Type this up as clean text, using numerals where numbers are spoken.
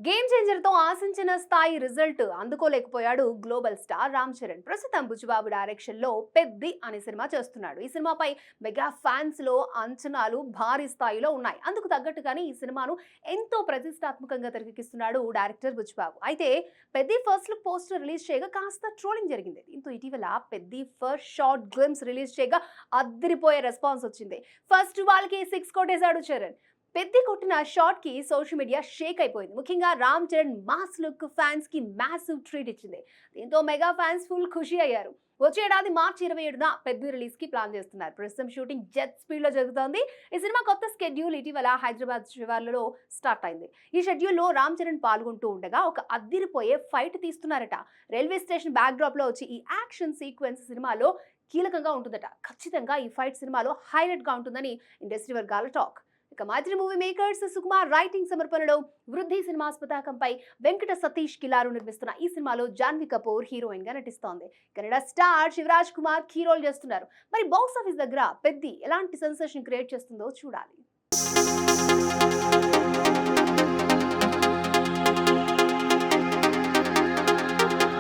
Game changer తో ఆశించిన స్థాయి రిజల్ట్ అందుకోలేకపోయాడు గ్లోబల్ స్టార్ రామ్ చరణ్. ప్రస్తుతం బుచ్చిబాబు డైరెక్షన్ లో పెద్ది అనే సినిమా చేస్తున్నాడు. ఈ సినిమాపై మెగా ఫ్యాన్స్ లో అంచనాలు భారీ స్థాయిలో ఉన్నాయి. అందుకు తగ్గట్టుగానే ఈ సినిమాను ఎంతో ప్రతిష్టాత్మకంగా తెరకెక్కిస్తున్నాడు డైరెక్టర్ బుచ్చిబాబు. అయితే Peddi first look poster release చేయగా కాస్త ట్రోలింగ్ జరిగింది. దీంతో ఇటీవల Peddi first short glimpse release చేయగా అద్దరిపోయే రెస్పాన్స్ వచ్చింది. ఫస్ట్ వాళ్ళకి 6 కొట్టేశాడు చరణ్. పెద్ది కొట్టిన షాట్ కి సోషల్ మీడియా షేక్ అయిపోయింది. ముఖ్యంగా Ram Charan mass look fans కి మ్యాసివ్ ట్రీట్ ఇచ్చింది. దీంతో మెగా ఫ్యాన్స్ ఫుల్ ఖుషి అయ్యారు. వచ్చే ఏడాది మార్చి 27న పెద్ది రిలీజ్ కి ప్లాన్ చేస్తున్నారు. ప్రస్తుతం షూటింగ్ జెట్ స్పీడ్ లో జరుగుతోంది. ఈ సినిమా కొత్త స్కెడ్యూల్ ఇటీవల హైదరాబాద్ శివార్లలో స్టార్ట్ అయింది. ఈ షెడ్యూల్లో రామ్ చరణ్ పాల్గొంటూ ఉండగా ఒక అద్దిరిపోయే ఫైట్ తీస్తున్నారట. రైల్వే స్టేషన్ బ్యాక్ డ్రాప్ లో వచ్చి ఈ యాక్షన్ సీక్వెన్స్ సినిమాలో కీలకంగా ఉంటుందట. ఖచ్చితంగా ఈ ఫైట్ సినిమాలో హైలైట్ గా ఉంటుందని ఇండస్ట్రీ వర్గాల టాక్. ఇక మైత్రి మూవీ మేకర్స్ సుకుమార్ రైటింగ్ సమర్పణలో వృద్ధి సినిమాస్ పతాకంపై వెంకట సతీష్ కిలారు నిర్మిస్తున్న ఈ సినిమాలో జాన్వీ కపూర్ హీరోయిన్ గా నటిస్తోంది. Kannada star Shivaraj Kumar key role చేస్తున్నారు. మరి బాక్స్ ఆఫీస్ దగ్గర పెద్ది ఎలాంటి సెన్సేషన్ క్రియేట్ చేస్తుందో చూడాలి.